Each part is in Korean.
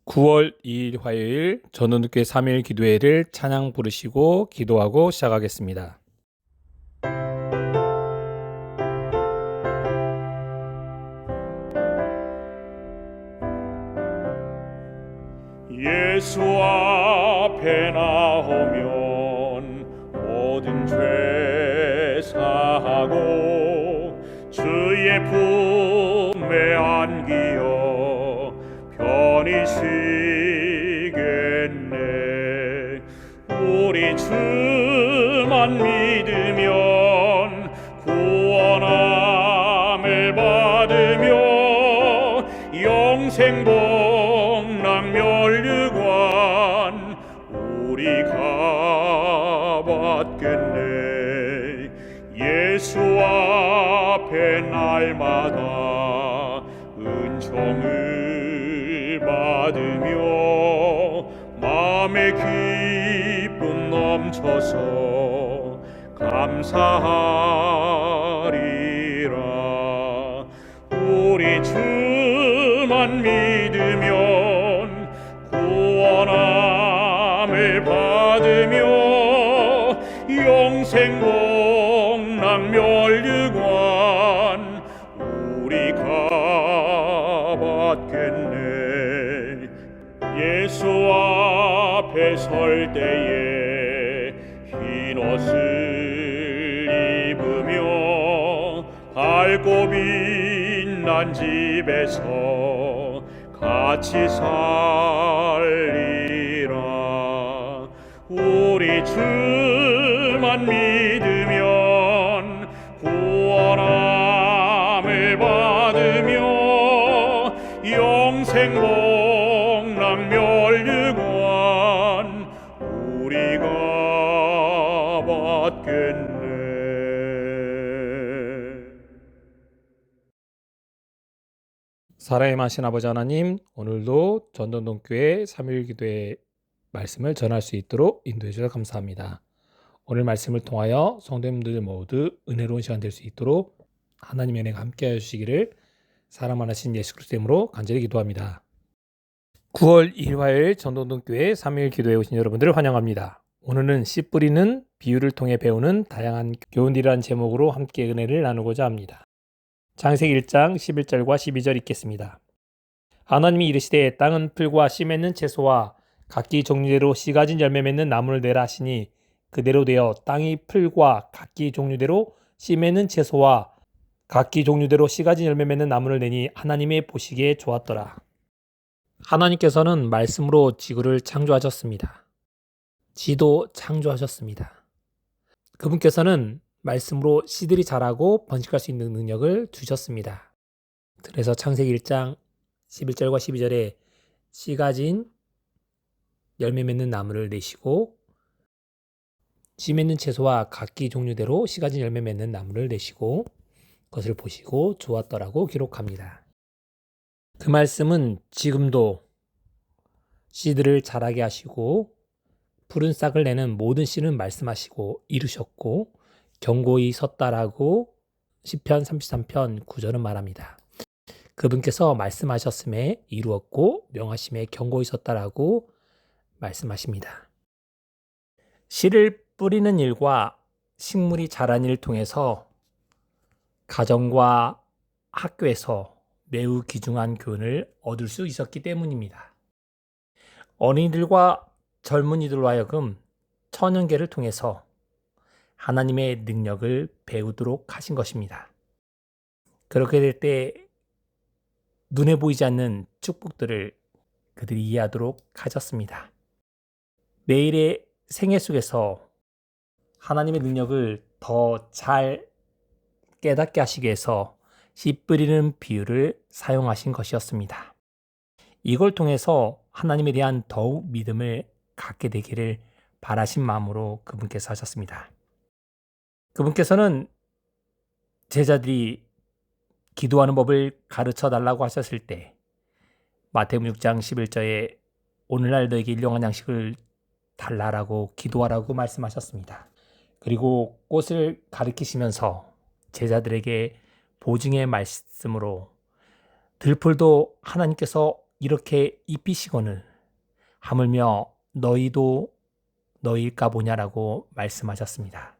(9월 2일) 화요일 전원교회 3일 기도회를 찬양 부르시고 기도하고 시작하겠습니다. 예수 앞에 나오면 모든 죄 사하고 주의 품에 안기어 편히 쉬겠네. 우리 주만 믿으면 구원함을 받으며 영생 복락 멸류관 우리가 받겠네. 예수 앞에 날마다 은총을 받으며 마음의 기쁨 넘쳐서 감사하리라. 우리 주만 믿으면 구원함을 받으며 영생 복락 멸류관 우리가 받겠네. 예수 앞에 설 때에 흰 옷을 입으며 밝고 빛난 집에서 같이 살리라. 우리 주만 믿으면 구원함을 받으며 영생 복락 멸류관 우리가 받겠네. 사랑의 많으신 아버지 하나님, 오늘도 전도동교회 3일 기도회 말씀을 전할 수 있도록 인도해 주셔서 감사합니다. 오늘 말씀을 통하여 성도님들 모두 은혜로운 시간 될 수 있도록 하나님의 은혜가 함께하여 주시기를 사랑 많으신 예수 그리스도 이름으로 간절히 기도합니다. 9월 2일 화요일 전도동교회 3일 기도에 오신 여러분들을 환영합니다. 오늘은 씨 뿌리는 비유를 통해 배우는 다양한 교훈이라는 제목으로 함께 은혜를 나누고자 합니다. 창세기 1장 11절과 12절 읽겠습니다. 하나님이 이르시되 땅은 풀과 씨 맺는 채소와 각기 종류대로 씨 가진 열매 맺는 나무를 내라 하시니 그대로 되어 땅이 풀과 각기 종류대로 씨 맺는 채소와 각기 종류대로 씨 가진 열매 맺는 나무를 내니 하나님의 보시기에 좋았더라. 하나님께서는 말씀으로 지구를 창조하셨습니다. 지도 창조하셨습니다. 그분께서는 말씀으로 씨들이 자라고 번식할 수 있는 능력을 주셨습니다. 그래서 창세기 1장 11절과 12절에 씨 가진 열매 맺는 나무를 내시고 씨 맺는 채소와 각기 종류대로 씨 가진 열매 맺는 나무를 내시고 그것을 보시고 좋았더라고 기록합니다. 그 말씀은 지금도 씨들을 자라게 하시고 푸른 싹을 내는 모든 씨는 말씀하시고 이루셨고 경고히 섰다라고 시편 33편 9절은 말합니다. 그분께서 말씀하셨음에 이루었고 명하심에 경고히 섰다라고 말씀하십니다. 씨를 뿌리는 일과 식물이 자란 일을 통해서 가정과 학교에서 매우 귀중한 교훈을 얻을 수 있었기 때문입니다. 어린이들과 젊은이들로 하여금 청년기를 통해서 하나님의 능력을 배우도록 하신 것입니다. 그렇게 될 때 눈에 보이지 않는 축복들을 그들이 이해하도록 하셨습니다. 매일의 생애 속에서 하나님의 능력을 더 잘 깨닫게 하시기 위해서 씨 뿌리는 비유를 사용하신 것이었습니다. 이걸 통해서 하나님에 대한 더욱 믿음을 갖게 되기를 바라신 마음으로 그분께서 하셨습니다. 그분께서는 제자들이 기도하는 법을 가르쳐 달라고 하셨을 때 마태복음 6장 11절에 오늘날 너에게 일용할 양식을 달라라고 기도하라고 말씀하셨습니다. 그리고 꽃을 가리키시면서 제자들에게 보증의 말씀으로 들풀도 하나님께서 이렇게 입히시거늘 하물며 너희도 너희일까 보냐라고 말씀하셨습니다.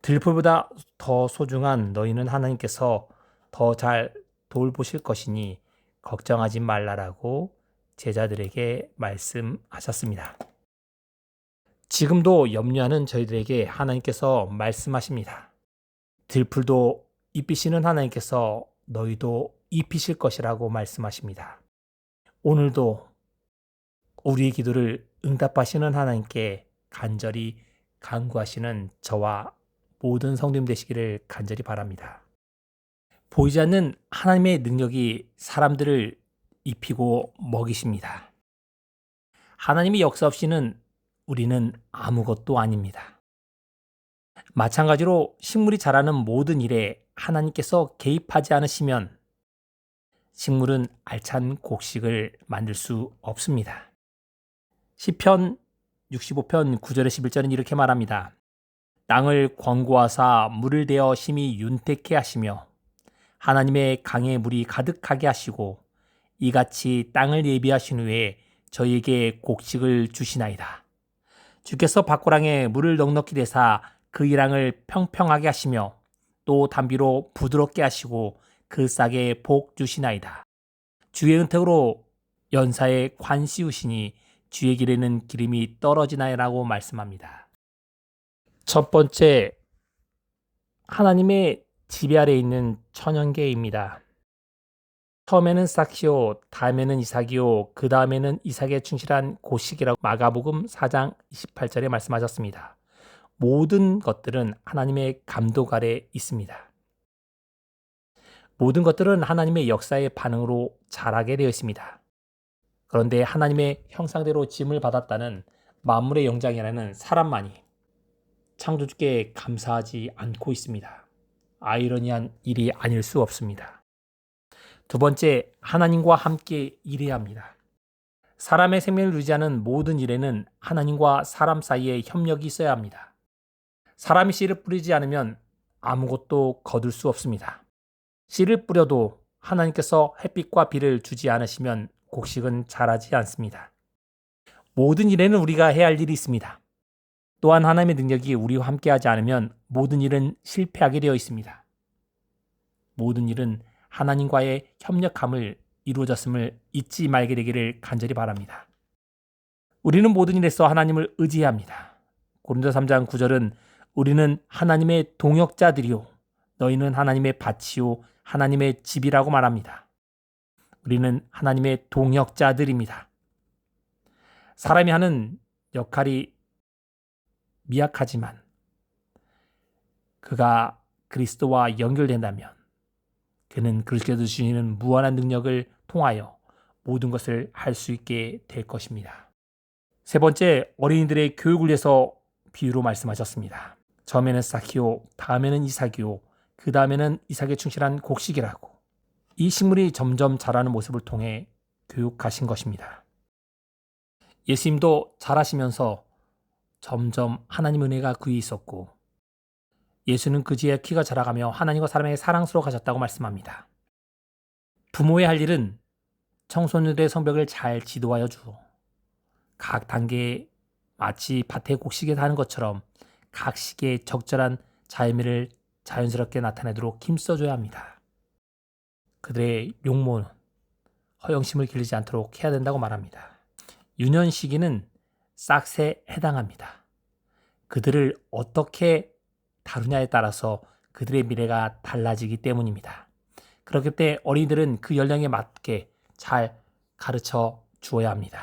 들풀보다 더 소중한 너희는 하나님께서 더 잘 돌보실 것이니 걱정하지 말라라고 제자들에게 말씀하셨습니다. 지금도 염려하는 저희들에게 하나님께서 말씀하십니다. 들풀도 입히시는 하나님께서 너희도 입히실 것이라고 말씀하십니다. 오늘도 우리의 기도를 응답하시는 하나님께 간절히 간구하시는 저와 모든 성도님 되시기를 간절히 바랍니다. 보이지 않는 하나님의 능력이 사람들을 입히고 먹이십니다. 하나님의 역사 없이는 우리는 아무것도 아닙니다. 마찬가지로 식물이 자라는 모든 일에 하나님께서 개입하지 않으시면 식물은 알찬 곡식을 만들 수 없습니다. 시편 65편 9절에 11절은 이렇게 말합니다. 땅을 권고하사 물을 대어 심히 윤택케 하시며 하나님의 강에 물이 가득하게 하시고 이같이 땅을 예비하신 후에 저희에게 곡식을 주시나이다. 주께서 밭고랑에 물을 넉넉히 대사 그 이랑을 평평하게 하시며 또 담비로 부드럽게 하시고 그 싹에 복 주시나이다. 주의 은택으로 연사에 관 씌우시니 주의 길에는 기름이 떨어지나이라고 말씀합니다. 첫 번째, 하나님의 지배 아래 있는 천연계입니다. 처음에는 싹이요, 다음에는 이삭이요, 그 다음에는 이삭에 충실한 곡식이라고 마가복음 4장 28절에 말씀하셨습니다. 모든 것들은 하나님의 감독 아래 있습니다. 모든 것들은 하나님의 역사의 반응으로 자라게 되어 있습니다. 그런데 하나님의 형상대로 지음을 받았다는 만물의 영장이라는 사람만이 창조주께 감사하지 않고 있습니다. 아이러니한 일이 아닐 수 없습니다. 두 번째, 하나님과 함께 일해야 합니다. 사람의 생명을 유지하는 모든 일에는 하나님과 사람 사이에 협력이 있어야 합니다. 사람이 씨를 뿌리지 않으면 아무것도 거둘 수 없습니다. 씨를 뿌려도 하나님께서 햇빛과 비를 주지 않으시면 곡식은 자라지 않습니다. 모든 일에는 우리가 해야 할 일이 있습니다. 또한 하나님의 능력이 우리와 함께하지 않으면 모든 일은 실패하게 되어 있습니다. 모든 일은 하나님과의 협력함을 이루어졌음을 잊지 말게 되기를 간절히 바랍니다. 우리는 모든 일에서 하나님을 의지해야 합니다. 고린도 3장 9절은 우리는 하나님의 동역자들이요 너희는 하나님의 밭이요 하나님의 집이라고 말합니다. 우리는 하나님의 동역자들입니다. 사람이 하는 역할이 미약하지만 그가 그리스도와 연결된다면 그는 그리스도께서 주시는 무한한 능력을 통하여 모든 것을 할 수 있게 될 것입니다. 세 번째, 어린이들의 교육을 위해서 비유로 말씀하셨습니다. 처음에는 싹이요, 다음에는 이삭이요, 그 다음에는 이삭에 충실한 곡식이라고. 이 식물이 점점 자라는 모습을 통해 교육하신 것입니다. 예수님도 자라시면서 점점 하나님 은혜가 그에 있었고 예수는 그지의 키가 자라가며 하나님과 사람에게 사랑스러워 가셨다고 말씀합니다. 부모의 할 일은 청소년들의 성벽을 잘 지도하여 주고 각 단계에 마치 밭의 곡식에 사는 것처럼 각 시기에 적절한 자연미를 자연스럽게 나타내도록 힘써줘야 합니다. 그들의 용모는 허영심을 기르지 않도록 해야 된다고 말합니다. 유년 시기는 싹새에 해당합니다. 그들을 어떻게 다루냐에 따라서 그들의 미래가 달라지기 때문입니다. 그렇기 때문에 어린이들은 그 연령에 맞게 잘 가르쳐 주어야 합니다.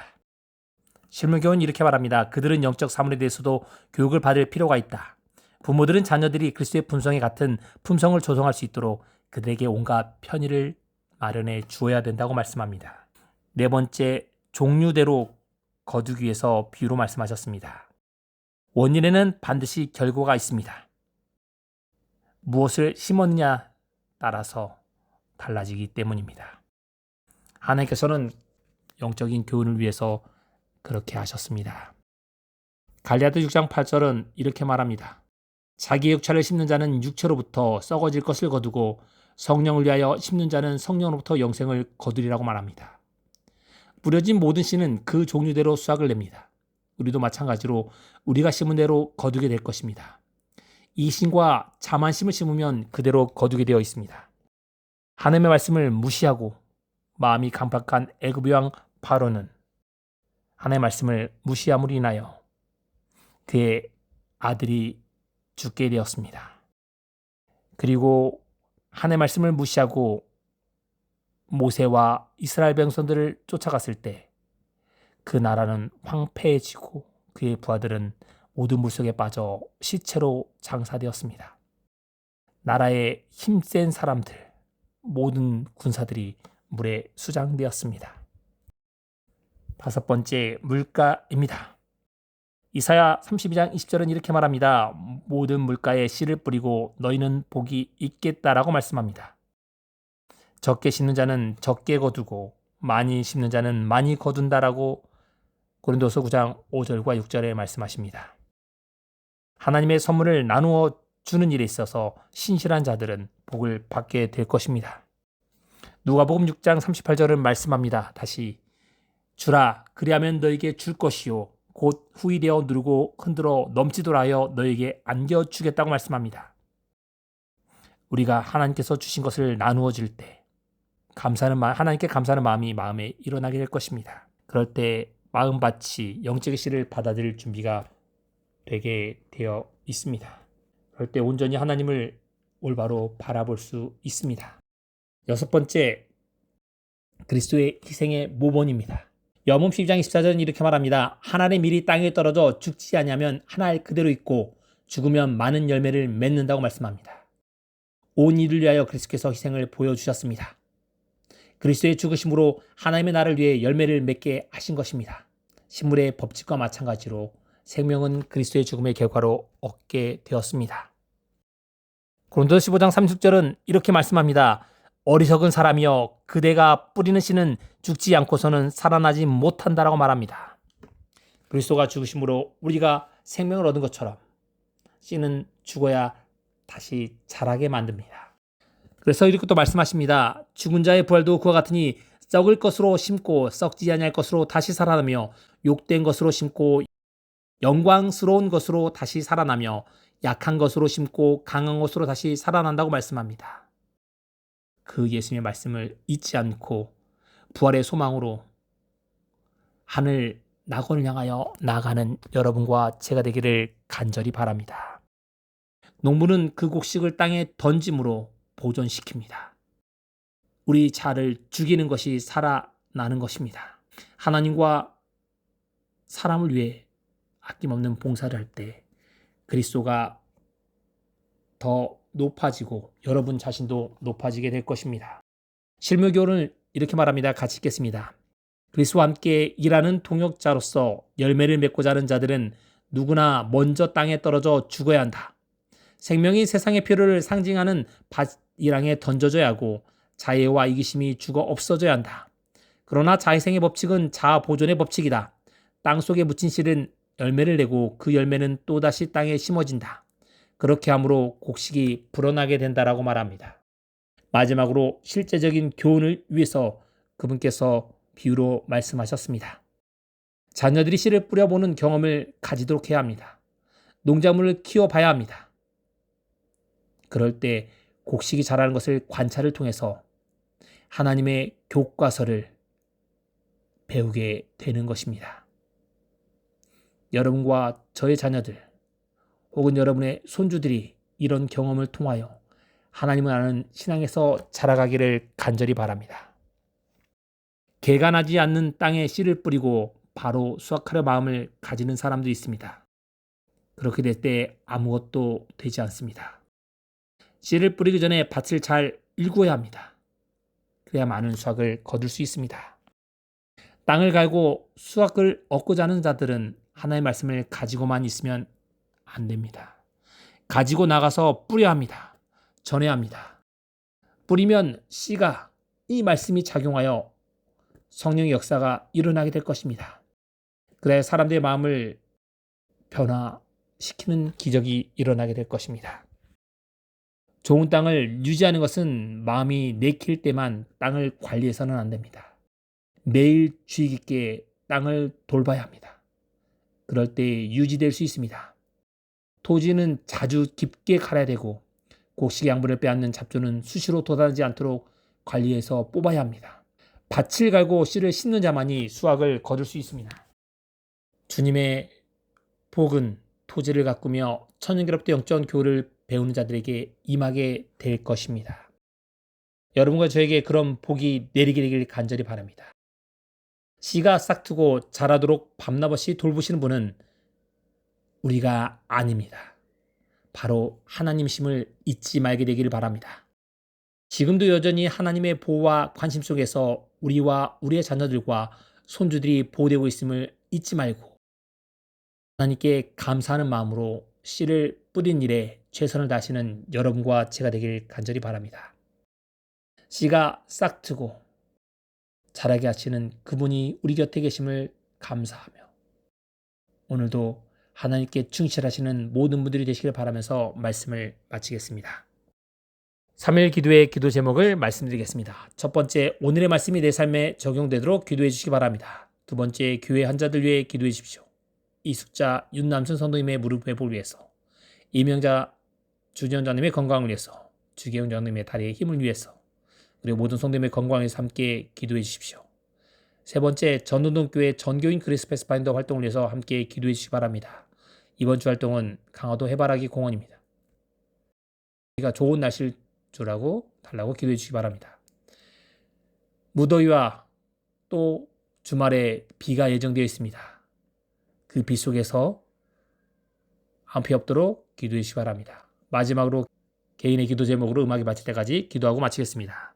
실물교훈은 이렇게 말합니다. 그들은 영적 사물에 대해서도 교육을 받을 필요가 있다. 부모들은 자녀들이 그리스도의 품성에 같은 품성을 조성할 수 있도록 그들에게 온갖 편의를 마련해 주어야 된다고 말씀합니다. 네 번째, 종류대로 거두기 위해서 비유로 말씀하셨습니다. 원인에는 반드시 결과가 있습니다. 무엇을 심었느냐 따라서 달라지기 때문입니다. 하나님께서는 영적인 교훈을 위해서 그렇게 하셨습니다. 갈라디아 6장 8절은 이렇게 말합니다. 자기 육체를 심는 자는 육체로부터 썩어질 것을 거두고 성령을 위하여 심는 자는 성령으로부터 영생을 거두리라고 말합니다. 뿌려진 모든 씨는 그 종류대로 수확을 냅니다. 우리도 마찬가지로 우리가 심은 대로 거두게 될 것입니다. 이신과 자만심을 심으면 그대로 거두게 되어 있습니다. 하나님의 말씀을 무시하고 마음이 강박한 애굽 왕 바로는 하나님의 말씀을 무시함으로 인하여 그의 아들이 죽게 되었습니다. 그리고 하나님의 말씀을 무시하고 모세와 이스라엘 백성들을 쫓아갔을 때 그 나라는 황폐해지고 그의 부하들은 모두 물속에 빠져 시체로 장사되었습니다. 나라의 힘센 사람들, 모든 군사들이 물에 수장되었습니다. 5번째, 물가입니다. 이사야 32장 20절은 이렇게 말합니다. 모든 물가에 씨를 뿌리고 너희는 복이 있겠다라고 말씀합니다. 적게 심는 자는 적게 거두고 많이 심는 자는 많이 거둔다라고 고린도서 9장 5절과 6절에 말씀하십니다. 하나님의 선물을 나누어 주는 일에 있어서 신실한 자들은 복을 받게 될 것입니다. 누가복음 6장 38절은 말씀합니다. 다시 주라 그리하면 너에게 줄 것이요 곧 후히 되어 누르고 흔들어 넘치도록 하여 너에게 안겨주겠다고 말씀합니다. 우리가 하나님께서 주신 것을 나누어 줄 때 하나님께 감사하는 마음이 마음에 일어나게 될 것입니다. 그럴 때 마음밭이 영적의 씨를 받아들일 준비가 되게 되어 있습니다. 그럴 때 온전히 하나님을 올바로 바라볼 수 있습니다. 6번째, 그리스도의 희생의 모본입니다. 염음 12장 24절은 이렇게 말합니다. 한 알의 밀이 땅에 떨어져 죽지 아니하면 한 알 그대로 있고 죽으면 많은 열매를 맺는다고 말씀합니다. 온 이를 위하여 그리스도께서 희생을 보여주셨습니다. 그리스도의 죽으심으로 하나님의 나라를 위해 열매를 맺게 하신 것입니다. 식물의 법칙과 마찬가지로 생명은 그리스도의 죽음의 결과로 얻게 되었습니다. 고린도서 15장 30절은 이렇게 말씀합니다. 어리석은 사람이여 그대가 뿌리는 씨는 죽지 않고서는 살아나지 못한다라고 말합니다. 그리스도가 죽으심으로 우리가 생명을 얻은 것처럼 씨는 죽어야 다시 자라게 만듭니다. 그래서 이렇게 또 말씀하십니다. 죽은 자의 부활도 그와 같으니 썩을 것으로 심고 썩지 아니할 것으로 다시 살아나며 욕된 것으로 심고 영광스러운 것으로 다시 살아나며 약한 것으로 심고 강한 것으로 다시 살아난다고 말씀합니다. 그 예수님의 말씀을 잊지 않고 부활의 소망으로 하늘 낙원을 향하여 나아가는 여러분과 제가 되기를 간절히 바랍니다. 농부는 그 곡식을 땅에 던짐으로 보존시킵니다. 우리 자를 죽이는 것이 살아나는 것입니다. 하나님과 사람을 위해 아낌없는 봉사를 할 때 그리스도가 더 높아지고 여러분 자신도 높아지게 될 것입니다. 실무교훈을 이렇게 말합니다. 같이 읽겠습니다. 그리스도와 함께 일하는 동역자로서 열매를 맺고자 하는 자들은 누구나 먼저 땅에 떨어져 죽어야 한다. 생명이 세상의 필요를 상징하는 밭이랑에 던져져야 하고 자애와 이기심이 죽어 없어져야 한다. 그러나 자희생의 법칙은 자아 보존의 법칙이다. 땅 속에 묻힌 씨는 열매를 내고 그 열매는 또다시 땅에 심어진다. 그렇게 함으로 곡식이 불어나게 된다라고 말합니다. 마지막으로 실제적인 교훈을 위해서 그분께서 비유로 말씀하셨습니다. 자녀들이 씨를 뿌려보는 경험을 가지도록 해야 합니다. 농작물을 키워봐야 합니다. 그럴 때 곡식이 자라는 것을 관찰을 통해서 하나님의 교과서를 배우게 되는 것입니다. 여러분과 저의 자녀들 혹은 여러분의 손주들이 이런 경험을 통하여 하나님을 아는 신앙에서 자라가기를 간절히 바랍니다. 개가 나지 않는 땅에 씨를 뿌리고 바로 수확하려 마음을 가지는 사람도 있습니다. 그렇게 될 때 아무것도 되지 않습니다. 씨를 뿌리기 전에 밭을 잘 일구어야 합니다. 그래야 많은 수확을 거둘 수 있습니다. 땅을 갈고 수확을 얻고자 하는 자들은 하나님의 말씀을 가지고만 있으면 안 됩니다. 가지고 나가서 뿌려야 합니다. 전해야 합니다. 뿌리면 씨가 이 말씀이 작용하여 성령의 역사가 일어나게 될 것입니다. 그래야 사람들의 마음을 변화시키는 기적이 일어나게 될 것입니다. 좋은 땅을 유지하는 것은 마음이 내킬 때만 땅을 관리해서는 안 됩니다. 매일 주의 깊게 땅을 돌봐야 합니다. 그럴 때 유지될 수 있습니다. 토지는 자주 깊게 갈아야 되고 곡식 양분을 빼앗는 잡초는 수시로 돋아나지 않도록 관리해서 뽑아야 합니다. 밭을 갈고 씨를 심는 자만이 수확을 거둘 수 있습니다. 주님의 복은 토지를 가꾸며 천연기롭도 영적 교훈을 배우는 자들에게 임하게 될 것입니다. 여러분과 저에게 그런 복이 내리게 되길 간절히 바랍니다. 씨가 싹트고 자라도록 밤낮없이 돌보시는 분은 우리가 아닙니다. 바로 하나님심을 잊지 말게 되기를 바랍니다. 지금도 여전히 하나님의 보호와 관심 속에서 우리와 우리의 자녀들과 손주들이 보호되고 있음을 잊지 말고 하나님께 감사하는 마음으로 씨를 뿌린 일에 최선을 다하시는 여러분과 제가 되길 간절히 바랍니다. 씨가 싹트고 자라게 하시는 그분이 우리 곁에 계심을 감사하며 오늘도 하나님께 충실하시는 모든 분들이 되시길 바라면서 말씀을 마치겠습니다. 3일 기도의 기도 제목을 말씀드리겠습니다. 첫 번째, 오늘의 말씀이 내 삶에 적용되도록 기도해 주시기 바랍니다. 두 번째, 교회 환자들 위해 기도해 주십시오. 이숙자 윤남순 성도님의 무릎 회복을 위해서, 이명자 주지원 장님의 건강을 위해서, 주계훈 장님의 다리의 힘을 위해서, 그리고 모든 성도님의 건강을 위해서 함께 기도해 주십시오. 세 번째, 전도동교회 전교인 그리스 패스파인더 활동을 위해서 함께 기도해 주시기 바랍니다. 이번 주 활동은 강화도 해바라기 공원입니다. 우리가 좋은 날씨를 주라고 달라고 기도해 주시기 바랍니다. 무더위와 또 주말에 비가 예정되어 있습니다. 그 비 속에서 아무 피 없도록 기도해 주시기 바랍니다. 마지막으로 개인의 기도 제목으로 음악이 마칠 때까지 기도하고 마치겠습니다.